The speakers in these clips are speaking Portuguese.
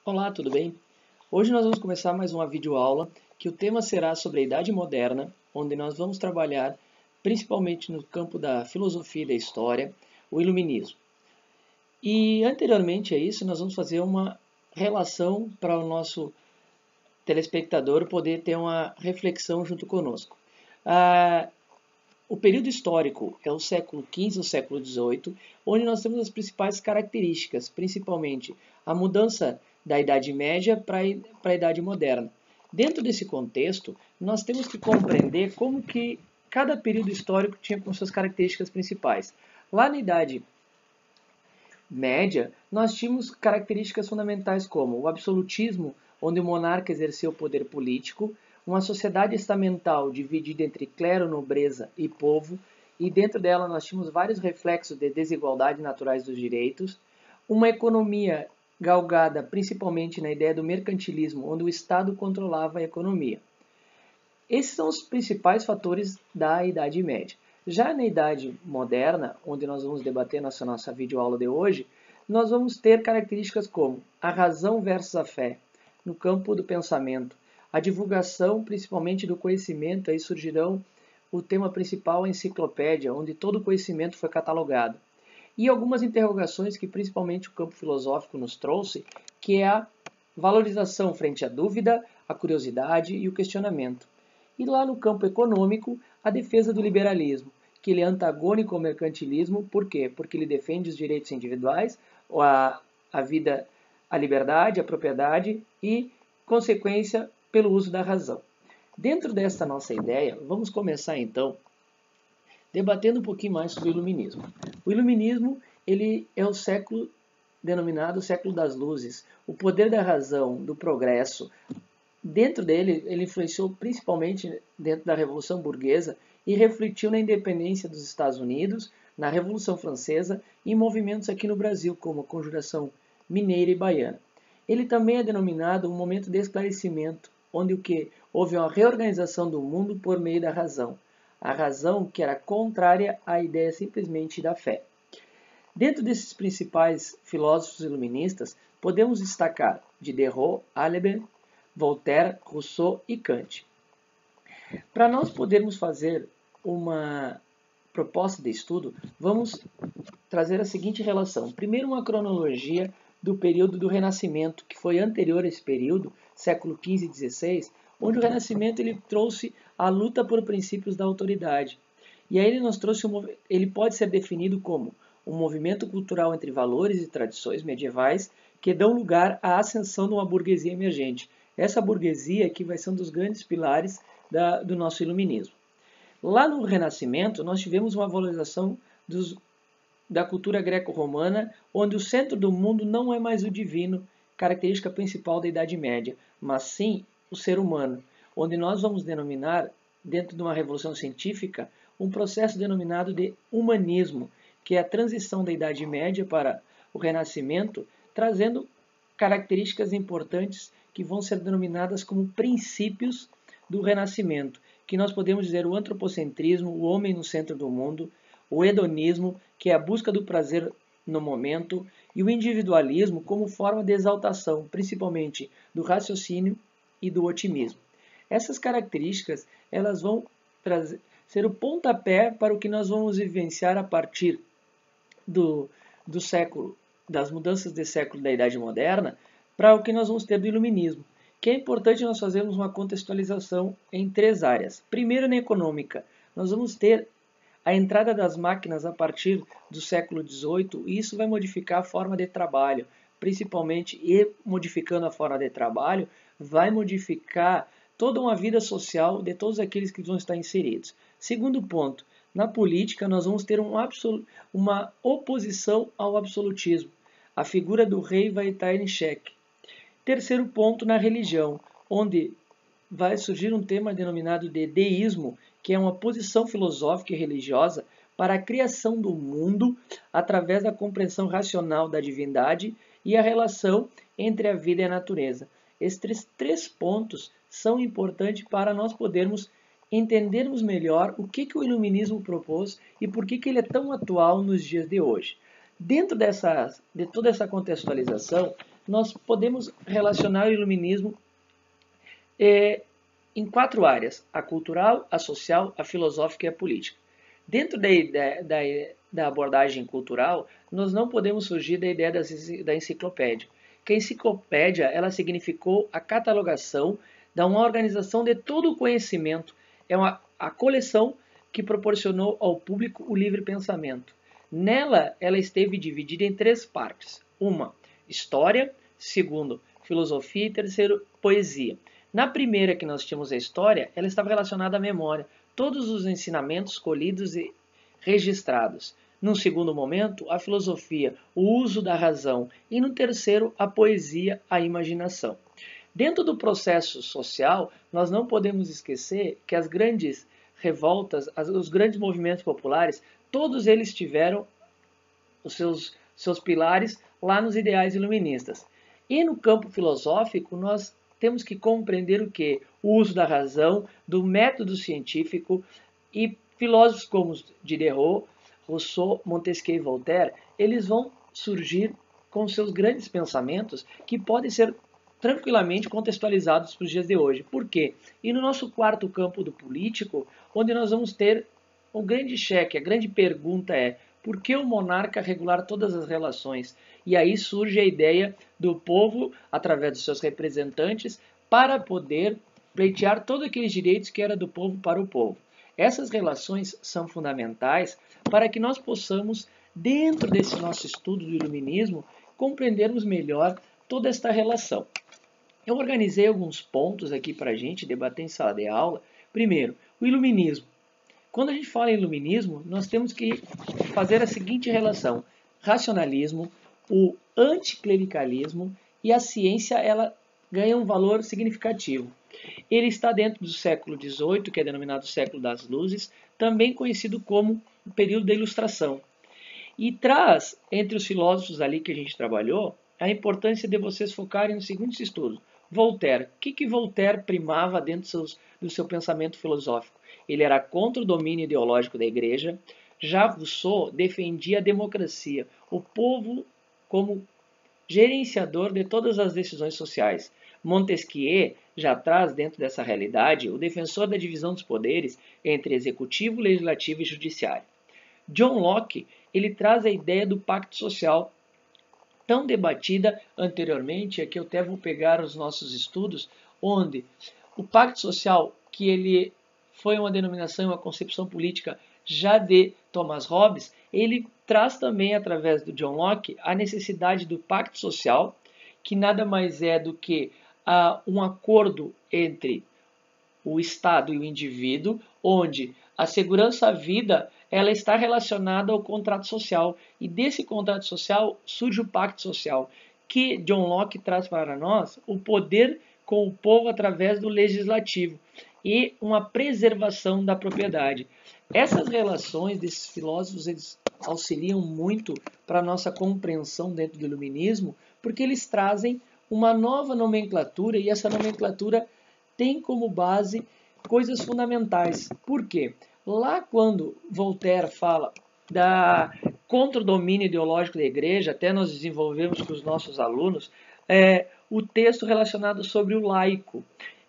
Olá, tudo bem? Hoje nós vamos começar mais uma videoaula que o tema será sobre a Idade Moderna, onde nós vamos trabalhar principalmente no campo da filosofia e da história, o Iluminismo. E anteriormente a isso, nós vamos fazer uma relação para o nosso telespectador poder ter uma reflexão junto conosco. O período histórico é o século XV ao século XVIII, onde nós temos as principais características, principalmente a mudança da Idade Média para a Idade Moderna. Dentro desse contexto, nós temos que compreender como que cada período histórico tinha com suas características principais. Lá na Idade Média, nós tínhamos características fundamentais como o absolutismo, onde o monarca exercia o poder político, uma sociedade estamental dividida entre clero, nobreza e povo, e dentro dela nós tínhamos vários reflexos de desigualdade naturais dos direitos, uma economia galgada principalmente na ideia do mercantilismo, onde o Estado controlava a economia. Esses são os principais fatores da Idade Média. Já na Idade Moderna, onde nós vamos debater nossa videoaula de hoje, nós vamos ter características como a razão versus a fé, no campo do pensamento, a divulgação principalmente do conhecimento, aí surgirão o tema principal, a enciclopédia, onde todo o conhecimento foi catalogado. E algumas interrogações que principalmente o campo filosófico nos trouxe, que é a valorização frente à dúvida, a curiosidade e o questionamento. E lá no campo econômico, a defesa do liberalismo, que ele é antagônico ao mercantilismo, por quê? Porque ele defende os direitos individuais, a vida, a liberdade, a propriedade e, consequência, pelo uso da razão. Dentro dessa nossa ideia, vamos começar então debatendo um pouquinho mais sobre o Iluminismo. O Iluminismo ele é o século denominado século das luzes, o poder da razão, do progresso. Dentro dele, ele influenciou principalmente dentro da Revolução Burguesa e refletiu na independência dos Estados Unidos, na Revolução Francesa e em movimentos aqui no Brasil, como a Conjuração Mineira e Baiana. Ele também é denominado um momento de esclarecimento, onde houve uma reorganização do mundo por meio da razão. A razão que era contrária à ideia simplesmente da fé. Dentro desses principais filósofos iluministas, podemos destacar Diderot, Aleben, Voltaire, Rousseau e Kant. Para nós podermos fazer uma proposta de estudo, vamos trazer a seguinte relação. Primeiro, uma cronologia do período do Renascimento, que foi anterior a esse período, século XV e XVI, onde o Renascimento ele trouxe a luta por princípios da autoridade. E aí ele pode ser definido como um movimento cultural entre valores e tradições medievais que dão lugar à ascensão de uma burguesia emergente. Essa burguesia que vai ser um dos grandes pilares do nosso iluminismo. Lá no Renascimento, nós tivemos uma valorização da cultura greco-romana, onde o centro do mundo não é mais o divino, característica principal da Idade Média, mas sim o ser humano, onde nós vamos denominar, dentro de uma revolução científica, um processo denominado de humanismo, que é a transição da Idade Média para o Renascimento, trazendo características importantes que vão ser denominadas como princípios do Renascimento, que nós podemos dizer o antropocentrismo, o homem no centro do mundo, o hedonismo, que é a busca do prazer no momento, e o individualismo como forma de exaltação, principalmente do raciocínio e do otimismo. Essas características elas vão ser o pontapé para o que nós vamos vivenciar a partir do século, das mudanças de século da Idade Moderna, para o que nós vamos ter do Iluminismo, que é importante nós fazermos uma contextualização em três áreas. Primeiro, na econômica, nós vamos ter a entrada das máquinas a partir do século XVIII, e isso vai modificar a forma de trabalho, principalmente, e modificando a forma de trabalho, vai modificar toda uma vida social de todos aqueles que vão estar inseridos. Segundo ponto, na política nós vamos ter uma oposição ao absolutismo. A figura do rei vai estar em xeque. Terceiro ponto, na religião, onde vai surgir um tema denominado de deísmo, que é uma posição filosófica e religiosa para a criação do mundo através da compreensão racional da divindade e a relação entre a vida e a natureza. Esses três pontos são importantes para nós podermos entendermos melhor o que o Iluminismo propôs e por que ele é tão atual nos dias de hoje. Dentro de toda essa contextualização, nós podemos relacionar o iluminismo em 4 áreas: a cultural, a social, a filosófica e a política. Dentro da abordagem cultural, nós não podemos fugir da ideia da enciclopédia. Que a enciclopédia ela significou a catalogação da uma organização de todo o conhecimento. É a coleção que proporcionou ao público o livre pensamento. Nela, ela esteve dividida em 3 partes. Uma, história. Segundo, filosofia. E terceiro, poesia. Na primeira, que nós tínhamos a história, ela estava relacionada à memória. Todos os ensinamentos colhidos e registrados. Num segundo momento, a filosofia, o uso da razão. E no terceiro, a poesia, a imaginação. Dentro do processo social, nós não podemos esquecer que as grandes revoltas, os grandes movimentos populares, todos eles tiveram os seus pilares lá nos ideais iluministas. E no campo filosófico, nós temos que compreender o que? O uso da razão, do método científico, e filósofos como Diderot, Rousseau, Montesquieu e Voltaire, eles vão surgir com seus grandes pensamentos que podem ser tranquilamente contextualizados para os dias de hoje. Por quê? E no nosso quarto campo do político, onde nós vamos ter um grande cheque, a grande pergunta é: por que o monarca regular todas as relações? E aí surge a ideia do povo, através dos seus representantes, para poder pleitear todos aqueles direitos que era do povo para o povo. Essas relações são fundamentais para que nós possamos, dentro desse nosso estudo do iluminismo, compreendermos melhor toda esta relação. Eu organizei alguns pontos aqui para a gente debater em sala de aula. Primeiro, o iluminismo. Quando a gente fala em iluminismo, nós temos que fazer a seguinte relação: racionalismo, o anticlericalismo e a ciência, ela ganha um valor significativo. Ele está dentro do século XVIII, que é denominado século das luzes, também conhecido como o período da Ilustração. E traz, entre os filósofos ali que a gente trabalhou, a importância de vocês focarem nos seguintes estudos. Voltaire. O que Voltaire primava dentro do seu pensamento filosófico? Ele era contra o domínio ideológico da igreja. Já Rousseau defendia a democracia, o povo como gerenciador de todas as decisões sociais. Montesquieu já traz dentro dessa realidade o defensor da divisão dos poderes entre executivo, legislativo e judiciário. John Locke, ele traz a ideia do pacto social, tão debatida anteriormente, aqui eu até vou pegar os nossos estudos, onde o pacto social, que ele foi uma denominação, uma concepção política já de Thomas Hobbes, ele traz também, através do John Locke, a necessidade do pacto social, que nada mais é do que um acordo entre o Estado e o indivíduo, onde a segurança à vida ela está relacionada ao contrato social. E desse contrato social surge o pacto social, que John Locke traz para nós o poder com o povo através do legislativo e uma preservação da propriedade. Essas relações desses filósofos eles auxiliam muito para a nossa compreensão dentro do iluminismo, porque eles trazem uma nova nomenclatura, e essa nomenclatura tem como base coisas fundamentais. Por quê? Lá quando Voltaire fala contra o domínio ideológico da igreja, até nós desenvolvemos com os nossos alunos o texto relacionado sobre o laico.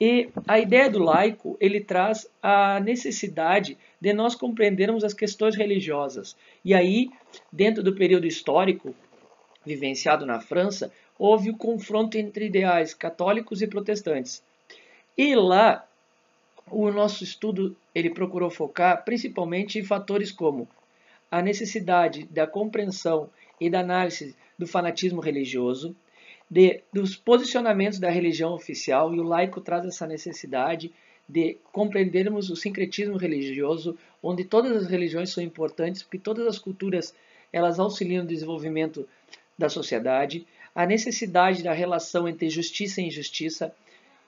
E a ideia do laico, ele traz a necessidade de nós compreendermos as questões religiosas. E aí, dentro do período histórico vivenciado na França, houve o confronto entre ideais católicos e protestantes. E lá, o nosso estudo ele procurou focar principalmente em fatores como a necessidade da compreensão e da análise do fanatismo religioso, dos posicionamentos da religião oficial, e o laico traz essa necessidade de compreendermos o sincretismo religioso, onde todas as religiões são importantes, porque todas as culturas elas auxiliam no desenvolvimento da sociedade, a necessidade da relação entre justiça e injustiça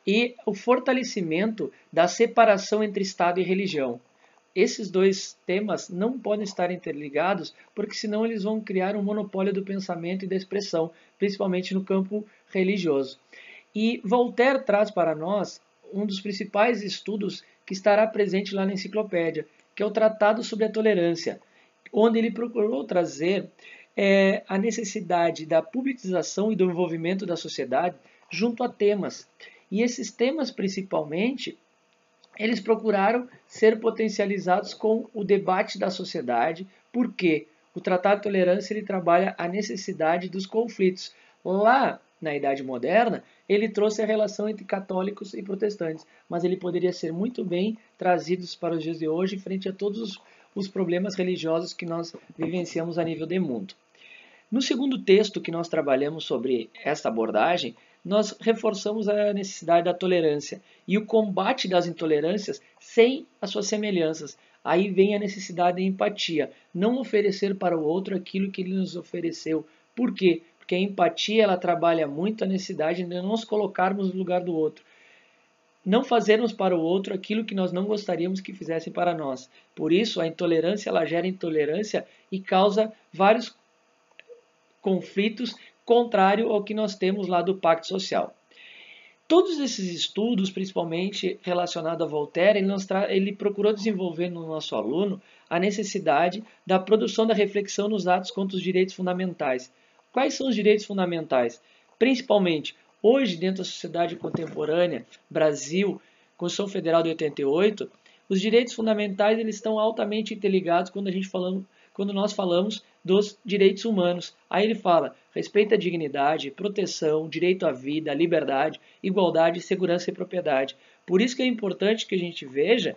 e o fortalecimento da separação entre Estado e religião. Esses dois temas não podem estar interligados, porque senão eles vão criar um monopólio do pensamento e da expressão, principalmente no campo religioso. E Voltaire traz para nós um dos principais estudos que estará presente lá na enciclopédia, que é o Tratado sobre a Tolerância, onde ele procurou trazer é a necessidade da publicização e do envolvimento da sociedade junto a temas. E esses temas, principalmente, eles procuraram ser potencializados com o debate da sociedade, porque o Tratado de Tolerância ele trabalha a necessidade dos conflitos. Lá na Idade Moderna, ele trouxe a relação entre católicos e protestantes, mas ele poderia ser muito bem trazido para os dias de hoje, frente a todos os problemas religiosos que nós vivenciamos a nível de mundo. No segundo texto que nós trabalhamos sobre esta abordagem, nós reforçamos a necessidade da tolerância e o combate das intolerâncias sem as suas semelhanças. Aí vem a necessidade de empatia, não oferecer para o outro aquilo que ele nos ofereceu. Por quê? Porque a empatia ela trabalha muito a necessidade de não nos colocarmos no lugar do outro. Não fazermos para o outro aquilo que nós não gostaríamos que fizessem para nós. Por isso, a intolerância ela gera intolerância e causa vários conflitos contrário ao que nós temos lá do Pacto Social. Todos esses estudos, principalmente relacionados a Voltaire, ele procurou desenvolver no nosso aluno a necessidade da produção da reflexão nos atos contra os direitos fundamentais. Quais são os direitos fundamentais? Principalmente, hoje, dentro da sociedade contemporânea, Brasil, Constituição Federal de 88, os direitos fundamentais eles estão altamente interligados quando nós falamos dos direitos humanos. Aí ele fala respeito à dignidade, proteção, direito à vida, liberdade, igualdade, segurança e propriedade. Por isso que é importante que a gente veja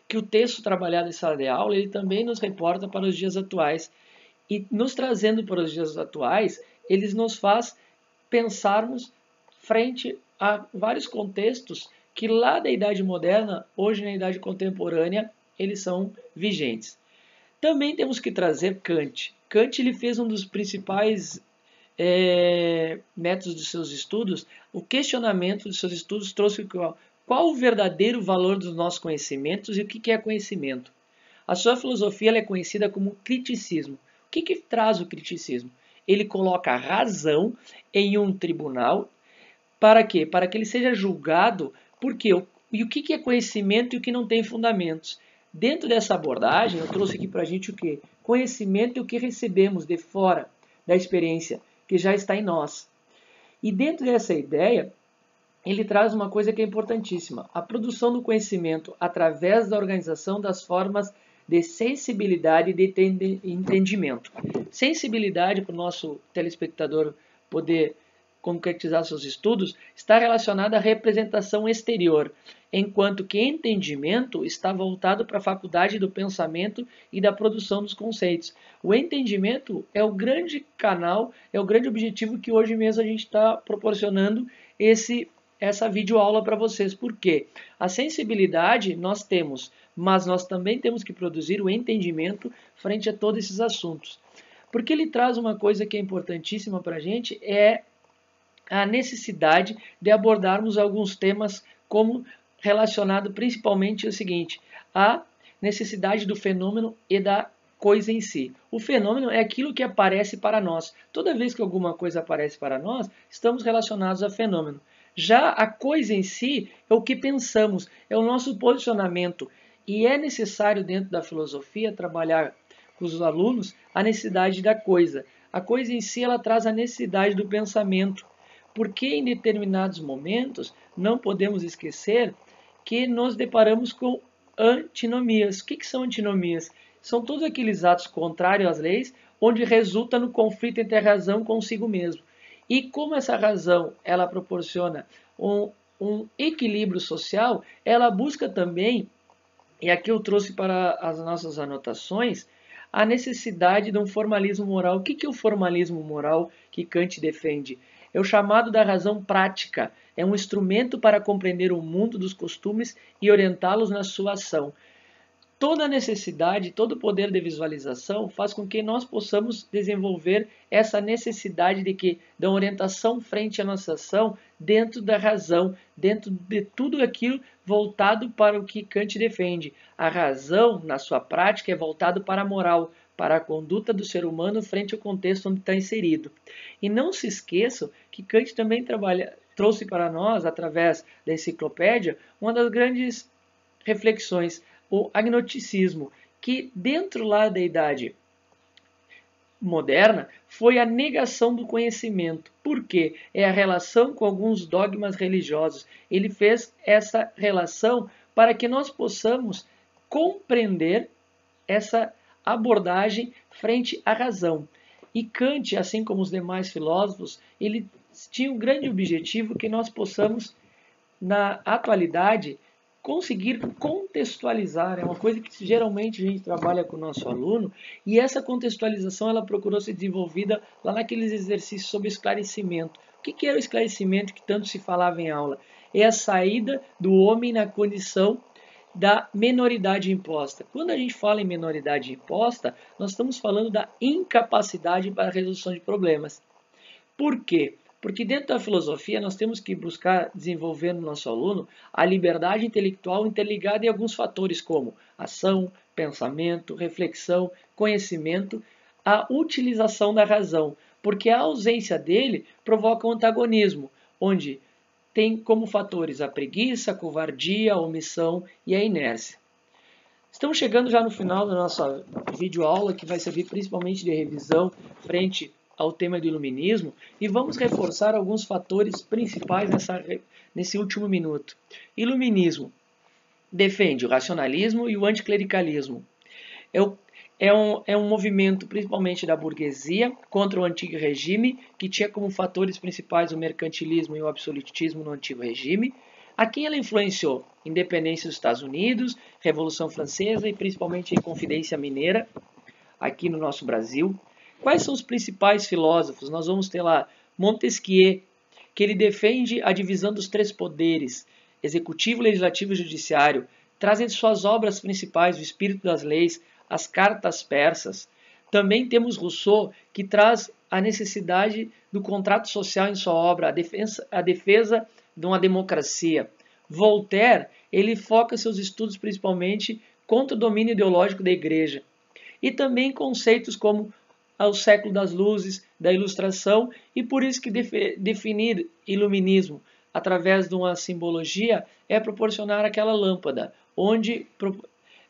que o texto trabalhado em sala de aula ele também nos reporta para os dias atuais. E nos trazendo para os dias atuais, eles nos faz pensarmos frente a vários contextos que lá da Idade Moderna, hoje na Idade Contemporânea, eles são vigentes. Também temos que trazer Kant. Kant ele fez um dos principais métodos de seus estudos. O questionamento de seus estudos trouxe qual o verdadeiro valor dos nossos conhecimentos e o que é conhecimento. A sua filosofia ela é conhecida como criticismo. O que traz o criticismo? Ele coloca a razão em um tribunal para quê? Para que ele seja julgado por quê? E o que é conhecimento e o que não tem fundamentos. Dentro dessa abordagem, eu trouxe aqui para a gente o quê? Conhecimento e o que recebemos de fora da experiência, que já está em nós. E dentro dessa ideia, ele traz uma coisa que é importantíssima. A produção do conhecimento através da organização das formas de sensibilidade e de entendimento. Sensibilidade, para o nosso telespectador poder concretizar seus estudos, está relacionada à representação exterior, enquanto que entendimento está voltado para a faculdade do pensamento e da produção dos conceitos. O entendimento é o grande canal, é o grande objetivo que hoje mesmo a gente está proporcionando essa videoaula para vocês. Por quê? A sensibilidade nós temos, mas nós também temos que produzir o entendimento frente a todos esses assuntos. Porque ele traz uma coisa que é importantíssima para a gente, é a necessidade de abordarmos alguns temas como relacionado principalmente ao seguinte, a necessidade do fenômeno e da coisa em si. O fenômeno é aquilo que aparece para nós. Toda vez que alguma coisa aparece para nós, estamos relacionados a fenômeno. Já a coisa em si é o que pensamos, é o nosso posicionamento. E é necessário dentro da filosofia trabalhar com os alunos a necessidade da coisa. A coisa em si ela traz a necessidade do pensamento. Porque em determinados momentos não podemos esquecer que nos deparamos com antinomias. O que são antinomias? São todos aqueles atos contrários às leis, onde resulta no conflito entre a razão consigo mesmo. E como essa razão ela proporciona um equilíbrio social, ela busca também, e aqui eu trouxe para as nossas anotações, a necessidade de um formalismo moral. O que é o formalismo moral que Kant defende? É o chamado da razão prática. É um instrumento para compreender o mundo dos costumes e orientá-los na sua ação. Toda a necessidade, todo o poder de visualização faz com que nós possamos desenvolver essa necessidade da orientação frente à nossa ação dentro da razão, dentro de tudo aquilo voltado para o que Kant defende. A razão, na sua prática, é voltado para a moral, para a conduta do ser humano frente ao contexto onde está inserido. E não se esqueçam que Kant também trouxe para nós, através da enciclopédia, uma das grandes reflexões, o agnosticismo, que dentro lá da idade moderna foi a negação do conhecimento. Por quê? É a relação com alguns dogmas religiosos. Ele fez essa relação para que nós possamos compreender essa abordagem frente à razão. E Kant, assim como os demais filósofos, ele tinha um grande objetivo que nós possamos, na atualidade, conseguir contextualizar. É uma coisa que geralmente a gente trabalha com o nosso aluno, e essa contextualização ela procurou ser desenvolvida lá naqueles exercícios sobre esclarecimento. O que era o esclarecimento que tanto se falava em aula? É a saída do homem na condição da menoridade imposta. Quando a gente fala em menoridade imposta, nós estamos falando da incapacidade para a resolução de problemas. Por quê? Porque dentro da filosofia nós temos que buscar desenvolver no nosso aluno a liberdade intelectual interligada em alguns fatores como ação, pensamento, reflexão, conhecimento, a utilização da razão, porque a ausência dele provoca um antagonismo, onde tem como fatores a preguiça, a covardia, a omissão e a inércia. Estamos chegando já no final da nossa videoaula, que vai servir principalmente de revisão frente ao tema do iluminismo, e vamos reforçar alguns fatores principais nesse último minuto. Iluminismo defende o racionalismo e o anticlericalismo. É um movimento principalmente da burguesia contra o antigo regime, que tinha como fatores principais o mercantilismo e o absolutismo no antigo regime. A quem ela influenciou? Independência dos Estados Unidos, Revolução Francesa e principalmente a Inconfidência Mineira, aqui no nosso Brasil. Quais são os principais filósofos? Nós vamos ter lá Montesquieu, que ele defende a divisão dos três poderes, executivo, legislativo e judiciário, traz entre suas obras principais o Espírito das Leis, as Cartas Persas. Também temos Rousseau, que traz a necessidade do contrato social em sua obra, a defesa de uma democracia. Voltaire, ele foca seus estudos principalmente contra o domínio ideológico da Igreja. E também conceitos como o século das luzes, da ilustração, e por isso que definir iluminismo através de uma simbologia é proporcionar aquela lâmpada, onde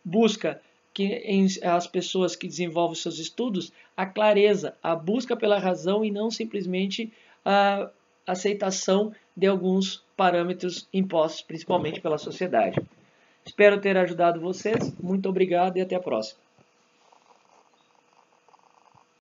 busca que as pessoas que desenvolvem seus estudos a clareza, a busca pela razão e não simplesmente a aceitação de alguns parâmetros impostos, principalmente pela sociedade. Espero ter ajudado vocês. Muito obrigado e até a próxima.